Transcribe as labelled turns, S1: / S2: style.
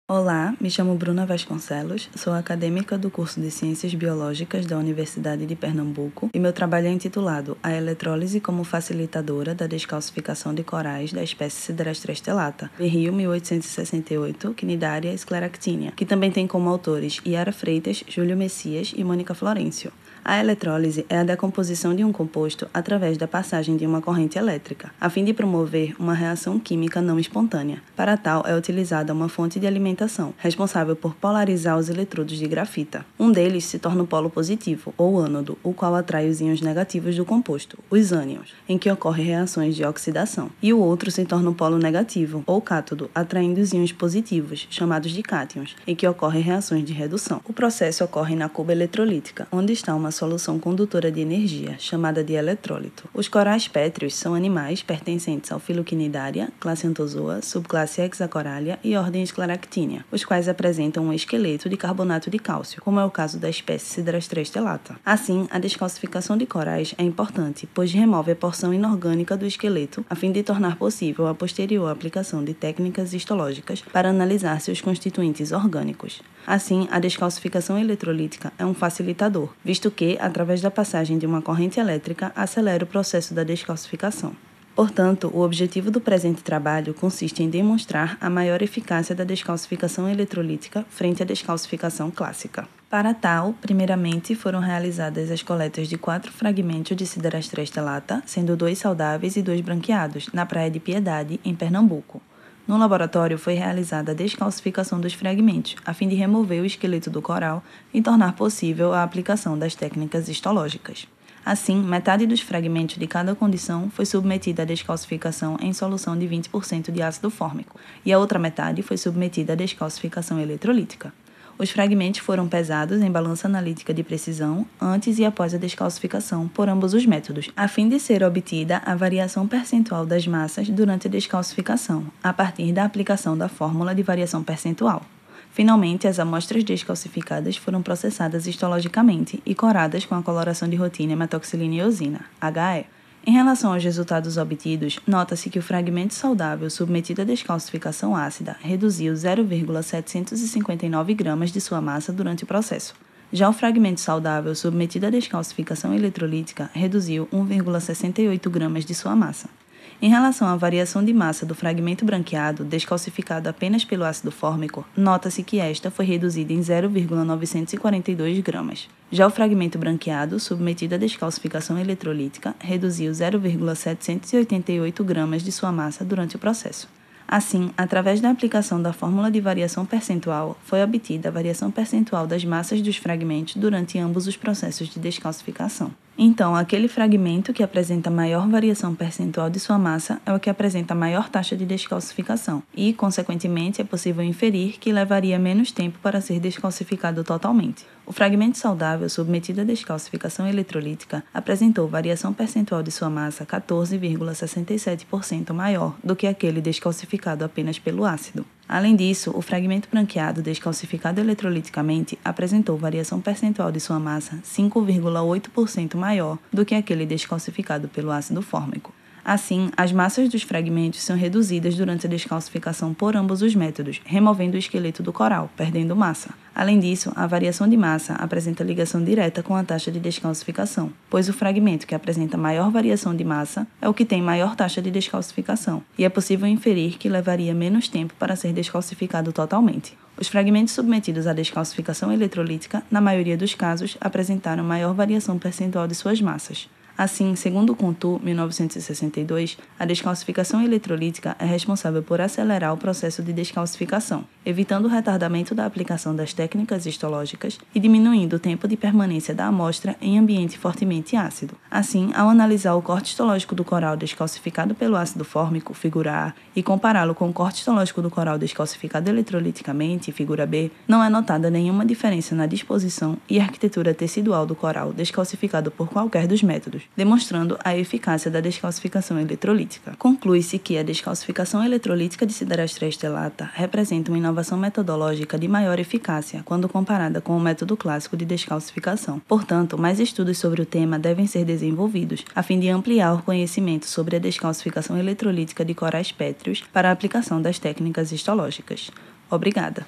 S1: Olá, me chamo Bruna Vasconcelos, sou acadêmica do curso de Ciências Biológicas da Universidade de Pernambuco e meu trabalho é intitulado A Eletrólise como Facilitadora da Descalcificação de Corais da espécie Siderastra estelata, Berrio 1868, Cnidaria scleractinea, que também tem como autores Yara Freitas, Júlio Messias e Mônica Florencio. A eletrólise é a decomposição de um composto através da passagem de uma corrente elétrica, a fim de promover uma reação química não espontânea. Para tal, é utilizada uma fonte de alimentação, responsável por polarizar os eletrodos de grafita. Um deles se torna o polo positivo, ou ânodo, o qual atrai os íons negativos do composto, os ânions, em que ocorrem reações de oxidação. E o outro se torna o polo negativo, ou cátodo, atraindo os íons positivos, chamados de cátions, em que ocorrem reações de redução. O processo ocorre na cuba eletrolítica, onde está uma solução condutora de energia, chamada de eletrólito. Os corais pétreos são animais pertencentes ao filo Cnidaria, classe Anthozoa, subclasse Hexacoralia e ordem Scleractinea, os quais apresentam um esqueleto de carbonato de cálcio, como é o caso da espécie Siderastra estelata. Assim, a descalcificação de corais é importante, pois remove a porção inorgânica do esqueleto, a fim de tornar possível a posterior aplicação de técnicas histológicas para analisar seus constituintes orgânicos. Assim, a descalcificação eletrolítica é um facilitador, visto que, através da passagem de uma corrente elétrica, acelera o processo da descalcificação. Portanto, o objetivo do presente trabalho consiste em demonstrar a maior eficácia da descalcificação eletrolítica frente à descalcificação clássica. Para tal, primeiramente foram realizadas as coletas de 4 fragmentos de Siderastra estelata, sendo 2 saudáveis e 2 branqueados, na Praia de Piedade, em Pernambuco. No laboratório foi realizada a descalcificação dos fragmentos, a fim de remover o esqueleto do coral e tornar possível a aplicação das técnicas histológicas. Assim, metade dos fragmentos de cada condição foi submetida à descalcificação em solução de 20% de ácido fórmico, e a outra metade foi submetida à descalcificação eletrolítica. Os fragmentos foram pesados em balança analítica de precisão antes e após a descalcificação por ambos os métodos, a fim de ser obtida a variação percentual das massas durante a descalcificação, a partir da aplicação da fórmula de variação percentual. Finalmente, as amostras descalcificadas foram processadas histologicamente e coradas com a coloração de rotina metoxilina e eosina, HE. Em relação aos resultados obtidos, nota-se que o fragmento saudável submetido à descalcificação ácida reduziu 0,759 gramas de sua massa durante o processo. Já o fragmento saudável submetido à descalcificação eletrolítica reduziu 1,68 gramas de sua massa. Em relação à variação de massa do fragmento branqueado, descalcificado apenas pelo ácido fórmico, nota-se que esta foi reduzida em 0,942 gramas. Já o fragmento branqueado, submetido à descalcificação eletrolítica, reduziu 0,788 gramas de sua massa durante o processo. Assim, através da aplicação da fórmula de variação percentual, foi obtida a variação percentual das massas dos fragmentos durante ambos os processos de descalcificação. Então, aquele fragmento que apresenta maior variação percentual de sua massa é o que apresenta maior taxa de descalcificação e, consequentemente, é possível inferir que levaria menos tempo para ser descalcificado totalmente. O fragmento saudável submetido à descalcificação eletrolítica apresentou variação percentual de sua massa 14,67% maior do que aquele descalcificado apenas pelo ácido. Além disso, o fragmento branqueado descalcificado eletroliticamente apresentou variação percentual de sua massa 5,8% maior do que aquele descalcificado pelo ácido fórmico. Assim, as massas dos fragmentos são reduzidas durante a descalcificação por ambos os métodos, removendo o esqueleto do coral, perdendo massa. Além disso, a variação de massa apresenta ligação direta com a taxa de descalcificação, pois o fragmento que apresenta maior variação de massa é o que tem maior taxa de descalcificação, e é possível inferir que levaria menos tempo para ser descalcificado totalmente. Os fragmentos submetidos à descalcificação eletrolítica, na maioria dos casos, apresentaram maior variação percentual de suas massas. Assim, segundo Contour, 1962, a descalcificação eletrolítica é responsável por acelerar o processo de descalcificação, evitando o retardamento da aplicação das técnicas histológicas e diminuindo o tempo de permanência da amostra em ambiente fortemente ácido. Assim, ao analisar o corte histológico do coral descalcificado pelo ácido fórmico, figura A, e compará-lo com o corte histológico do coral descalcificado eletroliticamente, figura B, não é notada nenhuma diferença na disposição e arquitetura tecidual do coral descalcificado por qualquer dos métodos, demonstrando a eficácia da descalcificação eletrolítica. Conclui-se que a descalcificação eletrolítica de Siderastra estelata representa uma inovação metodológica de maior eficácia quando comparada com o método clássico de descalcificação. Portanto, mais estudos sobre o tema devem ser desenvolvidos, a fim de ampliar o conhecimento sobre a descalcificação eletrolítica de corais pétreos para a aplicação das técnicas histológicas. Obrigada!